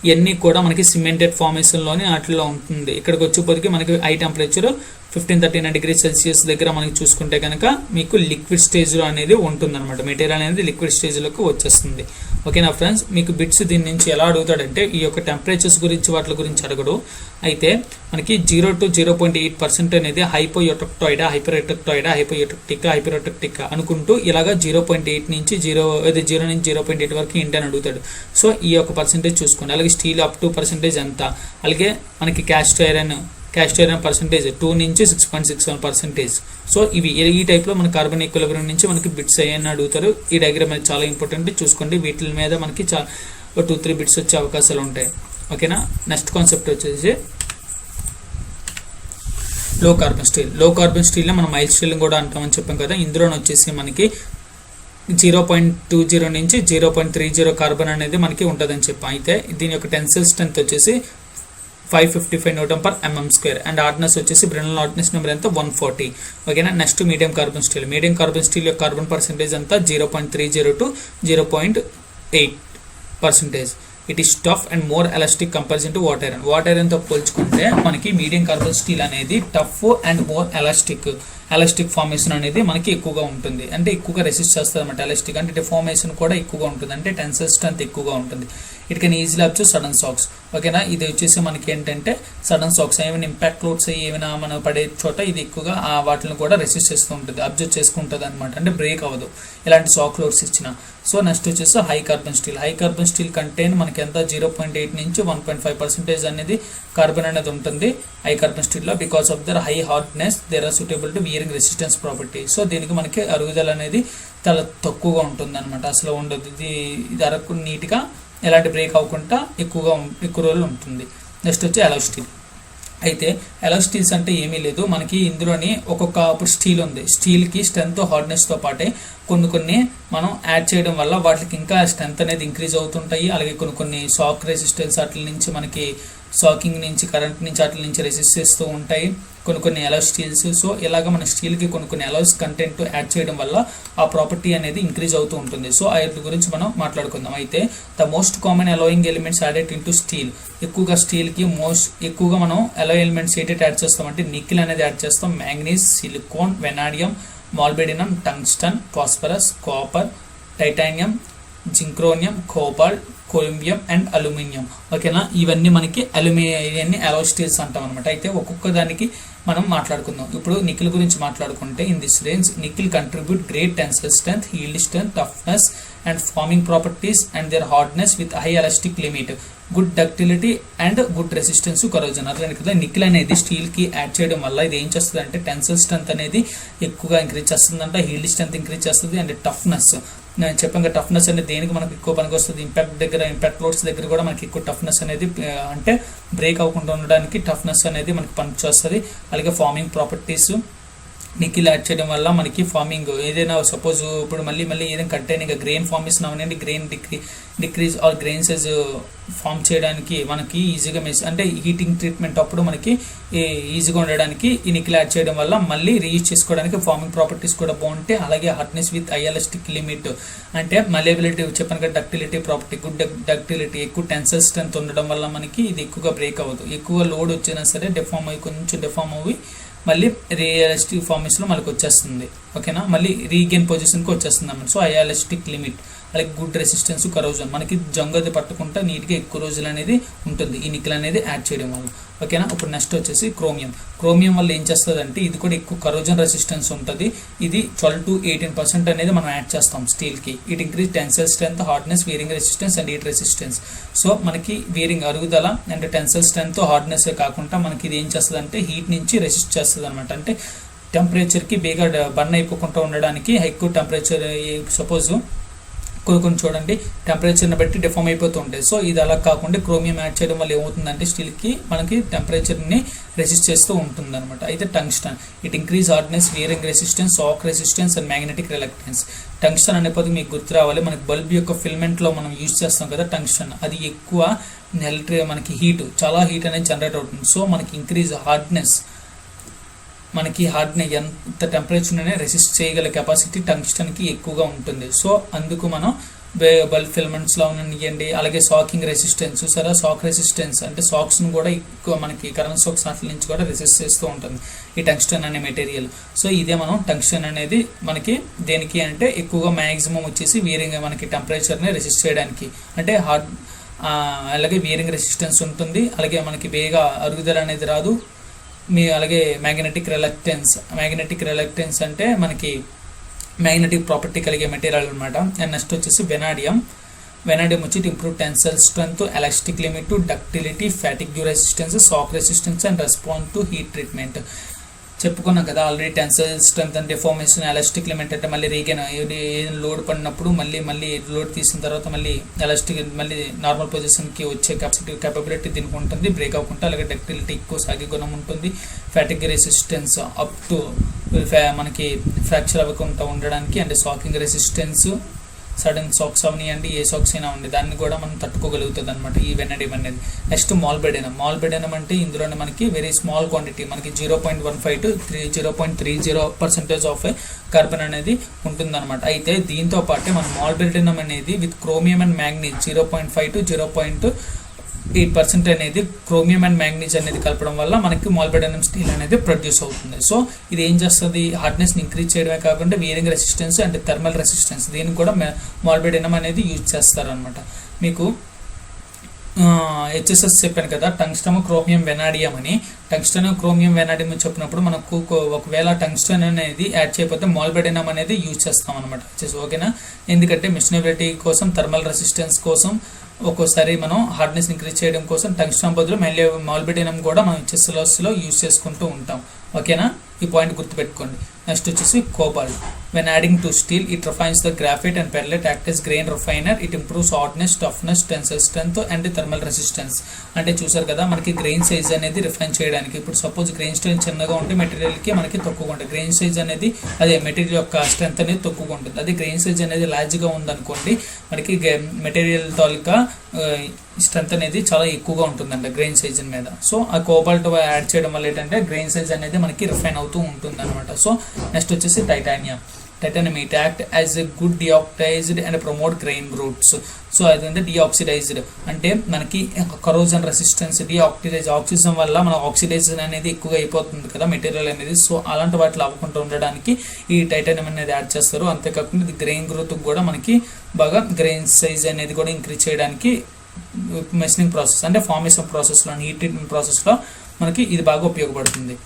Speaker 2: ఇవన్నీ కూడా మనకి సిమెంటెడ్ ఫార్మేషన్లోనే వాటిలో ఉంటుంది. ఇక్కడికి వచ్చేప్పటికి మనకి హై టెంపరేచర్ 1539 degrees Celsius దగ్గర మనకి చూసుకుంటే కనుక మీకు లిక్విడ్ స్టేజ్లో అనేది ఉంటుంది అనమాట. మెటీరియల్ అనేది లిక్విడ్ స్టేజ్లోకి వచ్చేస్తుంది. ఓకేనా ఫ్రెండ్స్, మీకు బిట్స్ దీని నుంచి ఎలా అడుగుతాడంటే ఈ యొక్క టెంపరేచర్స్ గురించి వాటి గురించి అడగడు. అయితే మనకి 0 to 0.8% అనేది హైపోఎటక్టాయిడా హైపరోటెక్టిక్ అనుకుంటూ ఇలాగా 0.8 నుంచి 0 నుంచి 0.8 వరకు ఏంటి అని అడుగుతాడు. సో ఈ యొక్క పర్సెంటేజ్ చూసుకోండి. అలాగే స్టీల్ అప్ టు పర్సెంటేజ్ ఎంత, అలాగే మనకి క్యాస్ట్ ఐరన్ పర్సెంటేజ్ 2 నుంచి 6.61%. సో ఇవి ఈ టైప్లో మన కార్బన్ ఈక్విలిబ్రియం నుంచి మనకి బిట్స్ అయ్యని అడుగుతారు. ఈ డయాగ్రామ్ అనేది చాలా ఇంపార్టెంట్, చూసుకోండి. వీటి మీద మనకి 2-3 బిట్స్ వచ్చే అవకాశాలు ఉంటాయి. ఓకేనా, నెక్స్ట్ కాన్సెప్ట్ వచ్చేసి లో కార్బన్ స్టీల్లో మనం మైల్డ్ స్టీల్ కూడా అంటామని చెప్పాం కదా. ఇందులో వచ్చేసి మనకి 0.20 నుంచి 0.30 కార్బన్ అనేది మనకి ఉంటుందని చెప్పాం. అయితే దీని యొక్క టెన్సైల్ స్ట్రెంత్ వచ్చేసి 555 Nm² అండ్ హార్డ్నెస్ వచ్చేసి బ్రెనల్ హార్డ్నెస్ నెంబర్ ఎంత 140. ఓకేనా, నెక్స్ట్ మీడియం కార్బన్ స్టీల్ యొక్క కార్బన్ పర్సెంటేజ్ అంతా 0.30 to 0.8%. It is tough and more elastic comparison to వాటర్ ఐరన్తో పోల్చుకుంటే మనకి మీడియం కార్బన్ స్టీల్ అనేది tough and more elastic formation అనేది మనకి ఎక్కువగా ఉంటుంది. అంటే ఎక్కువగా రెసిస్ట్ చేస్తుంది అన్నమాట. ఎలాస్టిక్ అంటే డిఫార్మేషన్ కూడా ఎక్కువగా ఉంటుంది, అంటే టెన్సైల్ స్ట్రెంత్ ఎక్కువగా ఉంటుంది. It can easily observe sudden shocks. ఓకేనా, ఇది వచ్చేసి మనకి ఏంటంటే సడన్ షాక్స్ ఏమైనా ఇంపాక్ట్ లోడ్స్ ఏమైనా మనం పడే చోట ఇది ఎక్కువగా వాటిని కూడా రెసిస్ట్ చేస్తూ ఉంటుంది, అబ్జర్వ్ చేసుకుంటుంది అనమాట. అంటే బ్రేక్ అవ్వదు ఇలాంటి షాక్ లోడ్స్ ఇచ్చిన. సో నెక్స్ట్ వచ్చేసి హై కార్బన్ స్టీల్ కంటైన్ మనకి ఎంత 0.8 నుంచి 1.5% అనేది కార్బన్ అనేది ఉంటుంది హై కార్బన్ స్టీల్లో. Because of their high hardness they are suitable to wearing resistance property. So దీనికి మనకి అరుగుదల అనేది చాలా తక్కువగా ఉంటుంది అనమాట, అసలు ఉండదు. ఇది అరకు నీట్గా ఎలాంటి బ్రేక్ అవ్వకుండా ఎక్కువ రోజులు ఉంటుంది. నెక్స్ట్ వచ్చి అలౌ స్టీల్. అయితే అలౌ స్టీల్స్ అంటే ఏమీ లేదు, మనకి ఇందులోని ఇప్పుడు స్టీల్ ఉంది. స్టీల్కి స్ట్రెంత్ హార్డ్నెస్తో పాటే కొన్ని మనం యాడ్ చేయడం వల్ల వాటికి ఇంకా స్ట్రెంత్ అనేది ఇంక్రీజ్ అవుతుంటాయి. అలాగే కొన్ని షాక్ రెసిస్టెన్స్ వాటి నుంచి మనకి షాకింగ్ నుంచి కరెంట్ నుంచి వాటి నుంచి రెసిస్ట్ చేస్తూ ఉంటాయి కొన్ని అలౌ స్టీల్స్. సో ఇలాగ మన స్టీల్కి కొన్ని అలౌస్ కంటెంట్ యాడ్ చేయడం వల్ల ఆ ప్రాపర్టీ అనేది ఇంక్రీజ్ అవుతూ ఉంటుంది. సో వాటి గురించి మనం మాట్లాడుకుందాం. అయితే the most common allowing elements added into steel. ఎక్కువగా స్టీల్కి మనం అలో ఎలిమెంట్స్ ఏంటంటే యాడ్ చేస్తాం అంటే నికిల్ అనేది యాడ్ చేస్తాం, manganese, silicon, vanadium, molybdenum, tungsten, phosphorus, copper, titanium, zirconium, cobalt, columbium and aluminium. ఓకేనా, ఇవన్నీ మనకి ఇవన్నీ అలాయ్ స్టీల్స్ అంటాం అనమాట. అయితే ఒక్కొక్క దానికి మనం మాట్లాడుకుందాం. ఇప్పుడు నికిల్ గురించి మాట్లాడుకుంటే, in this range nickel contribute great tensile strength, yield strength, toughness and forming properties and their hardness with high elastic limit, good ductility and good resistance corrosion. అట్లనే కదా నికిల్ అనేది స్టీల్ కి యాడ్ చేయడం వల్ల ఇది ఏం చేస్తుంది అంటే టెన్సైల్ స్ట్రెంత్ అనేది ఎక్కువగా ఇంక్రీజ్ చేస్తుందంట, హీల్డ్ స్ట్రెంత్ ఇంక్రీజ్ చేస్తుంది అండ్ టఫ్నెస్. నేను చెప్పాను కదా, టఫ్నెస్ అనేది దేనికి మనకు ఎక్కువ పనికి వస్తుంది, ఇంపాక్ట్ లోడ్స్ దగ్గర కూడా మనకి ఎక్కువ టఫ్నెస్ అనేది అంటే బ్రేక్ అవ్వకుండా ఉండడానికి టఫ్నెస్ అనేది మనకి పనికి వస్తుంది. అలాగే ఫార్మింగ్ ప్రాపర్టీస్ నికిల్ యాడ్ చేయడం వల్ల మనకి ఫార్మింగ్ ఏదైనా సపోజ్ ఇప్పుడు మళ్ళీ ఏదైనా కంటైనింగ్ గ్రెయిన్ ఫార్మేషన్ అవనండి, grain decrease or grain size form చేయడానికి మనకి ఈజీగా అంటే హీటింగ్ ట్రీట్మెంట్ అప్పుడు మనకి ఈజీగా ఉండడానికి ఈ నికిల్ యాడ్ చేయడం వల్ల మళ్ళీ రీయూజ్ చేసుకోవడానికి ఫార్మింగ్ ప్రాపర్టీస్ కూడా బాగుంటాయి. అలాగే హార్డ్నెస్ విత్ ఎలాస్టిక్ లిమిట్ అంటే మలేబిలిటీ చెప్పాను కదా, డక్టిలిటీ ప్రాపర్టీ, గుడ్ డక్టిలిటీ, ఎక్కువ టెన్సైల్ స్ట్రెంత్ ఉండడం వల్ల మనకి ఇది ఎక్కువగా బ్రేక్ అవ్వదు. ఎక్కువ లోడ్ వచ్చినా సరే కొంచెం డిఫార్మ్ అవ్వి మళ్ళీ రియలిస్టిక్ ఫార్మేషన్లో మనకు వచ్చేస్తుంది. ఓకేనా, మళ్ళీ రీగెయిన్ పొజిషన్కి వచ్చేస్తుంది అన్నమాట. సో ఎలాస్టిక్ లిమిట్, అలాగే గుడ్ రెసిస్టెన్స్ కరోజన్, మనకి జంగది పట్టుకుంటా నీట్గా ఎక్కువ రోజులు అనేది ఉంటుంది ఈ నికిల్ అనేది యాడ్ చేయడం వల్ల. ఓకేనా, ఇప్పుడు నెక్స్ట్ వచ్చేసి క్రోమియం వల్ల ఏం చేస్తుంది అంటే ఇది కూడా ఎక్కువ కరోజన్ రెసిస్టెన్స్ ఉంటుంది. ఇది 12 to 18% అనేది మనం యాడ్ చేస్తాం స్టీల్కి. It increase tensile strength, hardness, wearing resistance and heat resistance. So మనకి వేరింగ్ అరుగుదల అండ్ టెన్సైల్ స్ట్రెంత్, హార్డ్నెస్ కాకుండా మనకి ఇది ఏం చేస్తుంది అంటే హీట్ నుంచి రెసిస్ట్ చేస్తుంది అనమాట. అంటే టెంపరేచర్కి బేగా బర్న్ అయిపోకుండా ఉండడానికి ఎక్కువ టెంపరేచర్ సపోజ్ కొన్ని చూడండి టెంపరేచర్ని బట్టి డిఫార్మ్ అయిపోతూ ఉంటాయి. సో ఇది అలా కాకుండా క్రోమియం యాడ్ చేయడం వల్ల ఏమవుతుందంటే స్టీల్కి మనకి టెంపరేచర్ని రెసిస్ట్ చేస్తూ ఉంటుంది అనమాట. అయితే tungsten, it increase hardness, wearing resistance, shock resistance and magnetic reluctance. Tungsten అనే పదం మీకు గుర్తు రావాలి. మనకి బల్బ్ యొక్క ఫిల్మెంట్లో మనం యూజ్ చేస్తాం కదా టంగ్స్టన్, అది ఎక్కువ మనకి చాలా హీట్ అనేది జనరేట్ అవుతుంది. సో మనకి ఇంక్రీజ్ హార్డ్నెస్, మనకి హార్డ్నెస్ ఎంత టెంపరేచర్ అనేది రెసిస్ట్ చేయగల కెపాసిటీ టంగ్స్టన్కి ఎక్కువగా ఉంటుంది. సో అందుకు మనం బల్బ్ ఫిల్మెంట్స్లో ఉన్నాయండి. అలాగే షాకింగ్ రెసిస్టెన్స్ చూసారా, షాక్ రెసిస్టెన్స్ అంటే షాక్స్ని కూడా ఎక్కువ మనకి కరెంట్ షాక్స్ వాటి నుంచి కూడా రెసిస్ట్ చేస్తూ ఉంటుంది ఈ టంగ్స్టన్ అనే మెటీరియల్. సో ఇదే మనం టంగ్స్టన్ అనేది మనకి దేనికి అంటే ఎక్కువగా మ్యాక్సిమం వచ్చేసి వేరింగ్ మనకి టెంపరేచర్ని రెసిస్ట్ చేయడానికి, అంటే అలాగే వేరింగ్ రెసిస్టెన్స్ ఉంటుంది. అలాగే మనకి బేగా అరుగుదల అనేది రాదు. అలాగే మ్యాగ్నెటిక్ రిలక్టెన్స్ అంటే మనకి మ్యాగ్నెటిక్ ప్రాపర్టీ కలిగే మెటీరియల్ అనమాట. అండ్ నెక్స్ట్ వచ్చేసి వెనాడియం వచ్చి improve tensile strength, elastic limit, ductility, fatigue resistance, shock resistance and response to heat treatment. చెప్పుకున్నాం కదా already tensile strength and deformation, elastic limit అంటే మళ్ళీ రీగెయిన్ లోడ్ పడినప్పుడు మళ్ళీ లోడ్ తీసిన తర్వాత మళ్ళీ ఎలాస్టిక్ మళ్ళీ నార్మల్ పొజిషన్కి వచ్చే కేపబిలిటీ దీనికి ఉంటుంది, బ్రేక్ అవ్వకుండా. అలాగే డక్టిలిటీ ఎక్కువ సాగే గుణం ఉంటుంది. ఫ్యాటిగ్ రెసిస్టెన్స్ అప్ టు మనకి ఫ్రాక్చర్ అవ్వకుండా ఉండడానికి, అంటే షాకింగ్ రెసిస్టెన్స్, సడన్ షాక్స్ అవనివ్వండి ఏ షాక్స్ అయినా ఉండి దాన్ని కూడా మనం తట్టుకోగలుగుతుంది అనమాట ఈ వెనడియం అనేది. నెక్స్ట్ మాల్బెడినం అంటే ఇందులోనే మనకి వెరీ స్మాల్ క్వాంటిటీ, మనకి 0.15 to 0.30% ఆఫ్ కార్బన్ అనేది ఉంటుందన్నమాట. అయితే దీంతో పాటే మన మాల్బెడినం అనేది with chromium and manganese 0.5 to 0.8% అనేది క్రోమియం అండ్ మ్యాంగనీస్ అనేది కలపడం వల్ల మనకి మాల్బెడినం స్టీల్ అనేది ప్రొడ్యూస్ అవుతుంది. సో ఇది ఏం చేస్తుంది, హార్డ్నెస్ని ఇంక్రీజ్ చేయడమే కాకుండా wearing resistance and thermal resistance దీనికి కూడా మాల్బెడినం అనేది యూజ్ చేస్తారనమాట. మీకు హెచ్ఎస్ఎస్ చెప్పాను కదా టంగ్స్టన్, క్రోమియం, వెనాడియం అని. టంగ్స్టన్, క్రోమియం, వెనాడియం చెప్పినప్పుడు మనకు ఒకవేళ టంగ్స్టన్ అనేది యాడ్ చేయకపోతే మాల్బెడినం అనేది యూజ్ చేస్తాం అనమాట. ఓకేనా, ఎందుకంటే మిషనబిలిటీ కోసం, థర్మల్ రెసిస్టెన్స్ కోసం, ఒక్కోసారి మనం హార్డ్నెస్ ఇంక్రీజ్ చేయడం కోసం టంగ్స్టన్ బదులు మళ్ళీ మాల్బెడినం కూడా మనం హెచ్ఎస్ఎస్లో యూజ్ చేసుకుంటూ ఉంటాం. ఓకేనా, ఈ పాయింట్ గుర్తుపెట్టుకోండి. నెక్స్ట్ వచ్చేసి cobalt. When adding to steel it refines the graphite and pearlite act as grain refiner. It improves hardness, toughness, tensile strength and thermal resistance. అంటే చూసారు కదా మనకి గ్రెయిన్ సైజ్ అనేది రిఫైన్ చేయడానికి. ఇప్పుడు సపోజ్ గ్రెయిన్ స్ట్రెంత్ చిన్నగా ఉంటే మెటీరియల్కి మనకి తక్కువగా ఉంటుంది. గ్రెయిన్ సైజ్ అనేది అదే మెటీరియల్ యొక్క స్ట్రెంత్ అనేది తక్కువగా ఉంటుంది. అదే గ్రెయిన్ సైజ్ అనేది లార్జ్గా ఉందనుకోండి మనకి మెటీరియల్ తాలూకా స్ట్రెంత్ అనేది చాలా ఎక్కువగా ఉంటుందంట గ్రెయిన్ సైజ్ మీద. సో ఆ కోబాల్ట్ యాడ్ చేయడం వల్ల ఏంటంటే గ్రెయిన్ సైజ్ అనేది మనకి రిఫైన్ అవుతూ ఉంటుంది అనమాట. సో నెక్స్ట్ వచ్చేసి titanium it act as a good deoxidized and promote grain growths. So అదంటే డీఆక్సిడైజ్డ్ అంటే మనకి కరోజన్ రెసిస్టెన్స్ ఆక్సిజన్ వల్ల మన ఆక్సిడైజేషన్ అనేది ఎక్కువగా అయిపోతుంది కదా మెటీరియల్ అనేది. సో అలాంటి వాటిలో అవ్వకుండా ఉండడానికి ఈ టైటానియం అనేది యాడ్ చేస్తారు. అంతేకాకుండా ఇది గ్రెయిన్ గ్రోత్ కూడా మనకి బాగా గ్రెయిన్ సైజ్ అనేది కూడా ఇంక్రీజ్ చేయడానికి మెషినింగ్ ప్రాసెస్ అంటే ఫార్మేషన్ ప్రాసెస్లో హీట్ ట్రీట్మెంట్ ప్రాసెస్లో మనకి ఇది బాగా ఉపయోగపడుతుంది.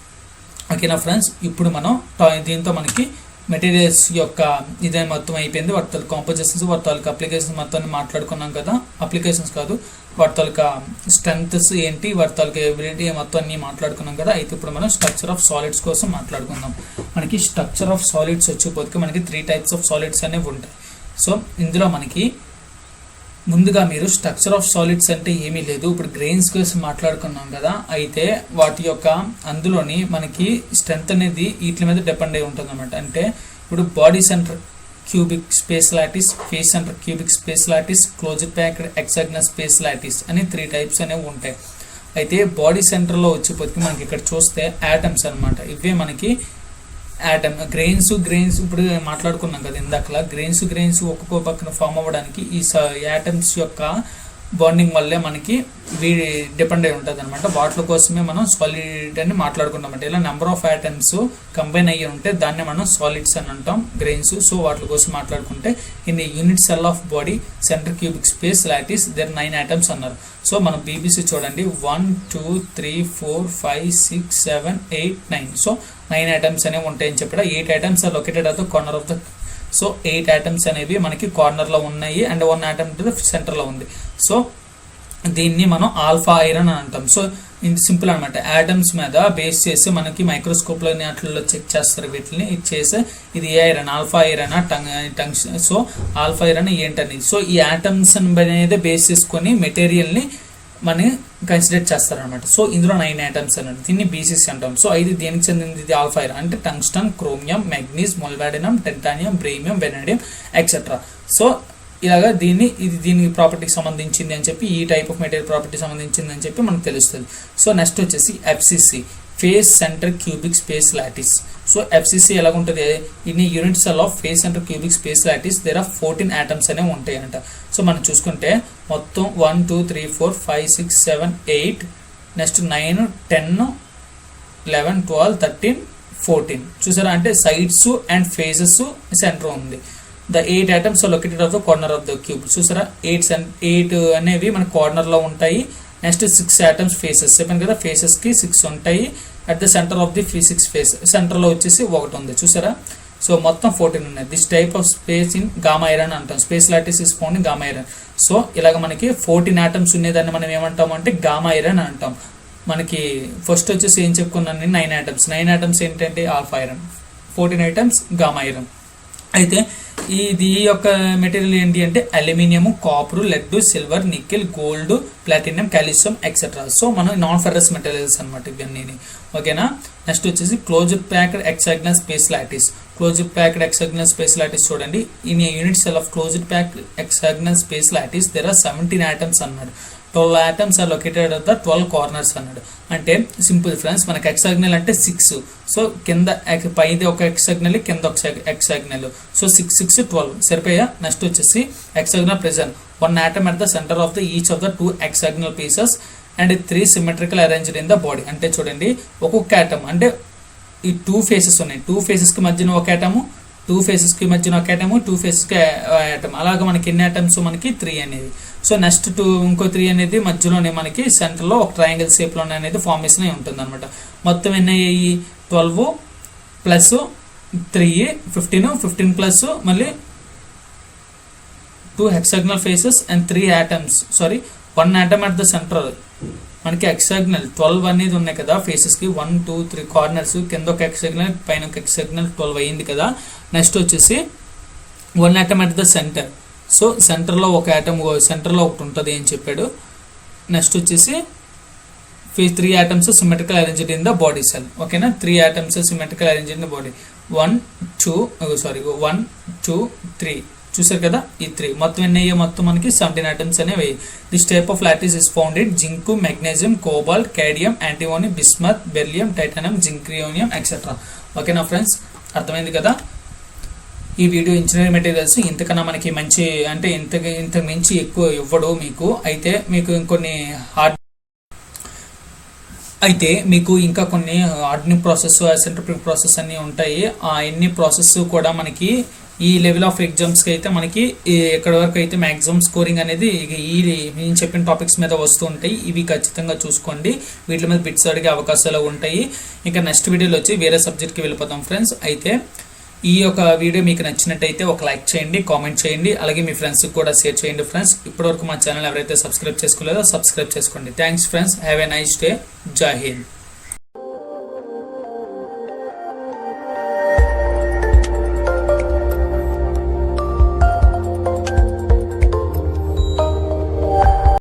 Speaker 2: ఓకేనా ఫ్రెండ్స్, ఇప్పుడు మనం దీంతో మనకి మెటీరియల్స్ యొక్క ఇదే మొత్తం అయిపోయింది. వాటి తాలూకు కాంపోజిషన్స్, వాటి తాలూకు అప్లికేషన్స్ మొత్తాన్ని మాట్లాడుకున్నాం కదా. అప్లికేషన్స్ కాదు, వాటి తాలూకా స్ట్రెంగ్త్స్ ఏంటి, వాటి తాలూకా ఎబిలిటీ మొత్తం అన్ని మాట్లాడుకున్నాం కదా. అయితే ఇప్పుడు మనం స్ట్రక్చర్ ఆఫ్ సాలిడ్స్ కోసం మాట్లాడుకుందాం. మనకి స్ట్రక్చర్ ఆఫ్ సాలిడ్స్ వచ్చేపోతే మనకి 3 టైప్స్ ఆఫ్ సాలిడ్స్ అనేవి ఉంటాయి. సో ఇందులో మనకి ముందుగా మీరు స్ట్రక్చర్ ఆఫ్ సాలిడ్స్ అంటే ఏమీ లేదు, ఇప్పుడు గ్రెయిన్స్ కోసం మాట్లాడుకున్నాం కదా. అయితే వాటి యొక్క అందులోని మనకి స్ట్రెంత్ అనేది వీటి మీద డిపెండ్ అయి ఉంటుంది అనమాట. అంటే ఇప్పుడు body centre cubic space lattice, face center cubic space lattice, closed packed hexagonal space lattice అని 3 టైప్స్ అనేవి ఉంటాయి. అయితే బాడీ సెంటర్లో వచ్చేపోతే మనకి ఇక్కడ చూస్తే యాటమ్స్ అనమాట. ఇవే మనకి యాటమ్ గ్రెయిన్స్ ఇప్పుడు మాట్లాడుకున్నాం కదా ఇందాకలా. గ్రెయిన్స్ ఒక్కొక్క పక్కన ఫామ్ అవ్వడానికి ఈ యాటమ్స్ యొక్క బాండింగ్ వల్లే మనకి డిపెండ్ అయి ఉంటుంది అనమాట. వాటి కోసమే మనం సాలిడ్ అని మాట్లాడుకుంటాం. అంటే ఇలా నెంబర్ ఆఫ్ యాటమ్స్ కంబైన్ అయ్యి ఉంటే దాన్ని మనం సాలిడ్స్ అని అంటాం, గ్రెయిన్స్. సో వాటి కోసం మాట్లాడుకుంటే in unit cell of body centre cubic space lattice there 9 atoms అన్నారు. సో మనం బీబీసీ చూడండి 1 2 3 4 5 6 7 8 9. సో 9 ఐటమ్స్ అనేవి ఉంటాయని చెప్పాడు. 8 items are located at the corner of the. So 8 items అనేవి మనకి కార్నర్లో ఉన్నాయి అండ్ 1 ఐటమ్ సెంటర్లో ఉంది. సో దీన్ని మనం ఆల్ఫా ఐరన్ అని అంటాం. సో ఇది సింపుల్ అనమాట. యాటమ్స్ మీద బేస్ చేసి మనకి మైక్రోస్కోప్లో అట్లలో చెక్ చేస్తారు వీటిని. ఇది చేసి ఇది ఏ iron, alpha iron, tungsten. So alpha iron ఏంటనేది. సో ఈ యాటమ్స్ అనేది బేస్ చేసుకొని మెటీరియల్ని మనం కన్సిడర్ చేస్తారనమాట. సో ఇందులో 9 ఐటమ్స్ అన్నట్టు దీన్ని బీసీసీ అంటాం. సో ఇది దేనికి చెందింది? ఇది ఆల్ఫా ఐరన్ అంటే tungsten, chromium, manganese, molybdenum, titanium, బ్రేమియం, వెనడియం ఎక్సెట్రా. సో ఇలాగా దీని ప్రాపర్టీకి సంబంధించింది అని చెప్పి, ఈ టైప్ ఆఫ్ మెటీరియల్ ప్రాపర్టీ సంబంధించింది అని చెప్పి మనకు తెలుస్తుంది. సో నెక్స్ట్ వచ్చేసి FCC, face center cubic space lattice. So FCC ఎలాగుంటుంది? In unit cell of face center cubic space lattice there are 14 items అనేవి ఉంటాయి అంట. సో మనం చూసుకుంటే మొత్తం 1 2 3 4 5 6 7 8 నెక్స్ట్ 9 10 11 12 13 14 చూసారా? అంటే సైడ్స్ అండ్ ఫేసెస్ సెంటర్ ఉంది. The 8 atoms are located at the corner of the cube. చూసారా? 8 అనేవి మన కార్నర్లో ఉంటాయి. నెక్స్ట్ 6 atoms ఫేసెస్ చెప్పాను కదా, ఫేసెస్కి 6 ఉంటాయి. At the center of the 6 face సెంటర్లో వచ్చేసి 1 ఉంది. చూసారా? సో మొత్తం 14 ఉన్నాయి. This type of space in gamma iron అంటాం. Space lattice is found in gamma iron. So ఇలాగ మనకి 14 atoms ఉండేదాన్ని మనం ఏమంటాం అంటే గామా ఐరన్ అంటాం. మనకి ఫస్ట్ వచ్చేసి ఏం చెప్పుకున్నాను, 9 atoms. 9 atoms ఏంటంటే alpha iron, 14 items gamma iron. అయితే ఇది యొక్క మెటీరియల్ ఏంటి అంటే aluminium, copper, lead, silver, nickel, gold, platinum, calcium etcetera. So మనం నాన్ ఫెర్రస్ మెటీరియల్స్ అనమాట ఇవన్నీ. ఓకేనా? నెక్స్ట్ వచ్చేసి closed packed hexagonal space lattice. Closed packed hexagonal space lattice చూడండి. In unit cell of closed packed hexagonal space lattice there are 17 items అన్నాడు. 12 items are located at the 12 corners అన్నాడు. అంటే simple friends, మనకి hexagonal అంటే 6. So కింద పైది ఒక hexagonal, కింద ఒక హెక్సాగనల్. సో 6 6 12 సరిపోయా. నెక్స్ట్ వచ్చేసి hexagonal present 1 atom at the center of the each of the 2 hexagonal pieces and 3 symmetrical arranged in the body. అంటే చూడండి, ఒక్కొక్క atom అంటే ఈ 2 ఫేసెస్ ఉన్నాయి. 2 ఫేసెస్కి మధ్యన ఒక atom, 2 ఫేసెస్కి మధ్యన ఒక atom, 2 ఫేసెస్కి atom. అలాగా మనకి ఎన్ని ఐటమ్స్? మనకి 3 అనేది. సో నెక్స్ట్ ఇంకో 3 అనేది మధ్యలోనే మనకి సెంటర్లో ఒక ట్రయాంగిల్ షేప్లోనే అనేది ఫార్మేషన్ అయి ఉంటుంది అనమాట. మొత్తం ఎన్ని అయ్యాయి? 12 ప్లస్ 3 15, 15 ప్లస్ మళ్ళీ 2 hexagonal faces and 3 atoms. Sorry, 1 atom at the center. మనకి హెక్సాగనల్ 12 అనేది ఉన్నాయి కదా ఫేసెస్కి. 1 2 3 కార్నర్స్, కింద ఒక హెక్సాగనల్, పైన ఒక హెక్సాగనల్, 12 అయ్యింది కదా. నెక్స్ట్ వచ్చేసి 1 atom at the center. So సెంటర్లో ఒక atom, సెంటర్లో ఒకటి ఉంటుంది అని చెప్పాడు. నెక్స్ట్ వచ్చేసి 3 atoms symmetrical arranged in the body cell. ఓకేనా? 3 atoms symmetrical arranged in the body. 1 2 3 చూసారు కదా, ఈ 3 మొత్తం ఎన్ని అయ్యాయి? మొత్తం మనకి 17 ఐటమ్స్ అనేవి. This type of lattice is found in zinc, magnesium, cobalt, cadmium, antimony, bismuth, beryllium, titanium, zirconium etcetera. ఓకేనా ఫ్రెండ్స్, అర్థమైంది కదా? ఈ వీడియో ఇంజనీరింగ్ మెటీరియల్స్ ఇంతకన్నా మనకి మంచి అంటే ఇంత మించి ఎక్కువ ఇవ్వడు మీకు. అయితే మీకు ఇంకా కొన్ని ఆర్డినింగ్ ప్రాసెస్, సెంట్రిఫ్యూగల్ ప్రాసెస్ అన్నీ ఉంటాయి. ఆ ఎన్ని ప్రాసెస్ కూడా మనకి ఈ లెవెల్ ఆఫ్ ఎగ్జామ్స్కి అయితే మనకి ఎక్కడి వరకు అయితే మ్యాక్సిమం స్కోరింగ్ అనేది నేను చెప్పిన టాపిక్స్ మీద వస్తూ ఉంటాయి. ఇవి ఖచ్చితంగా చూసుకోండి, వీటి మీద బిట్స్ అడిగే అవకాశాలు ఉంటాయి. ఇంకా నెక్స్ట్ వీడియోలో వచ్చి వేరే సబ్జెక్ట్కి వెళ్ళిపోతాం ఫ్రెండ్స్. అయితే ఈ యొక్క వీడియో మీకు నచ్చినట్టయితే ఒక లైక్ చేయండి, కామెంట్ చేయండి, అలాగే మీ ఫ్రెండ్స్కి కూడా షేర్ చేయండి ఫ్రెండ్స్. ఇప్పటివరకు మా ఛానల్ ఎవరైతే సబ్స్క్రైబ్ చేసుకోలేదో సబ్స్క్రైబ్ చేసుకోండి. Thanks friends, have a nice day. జై హింద్.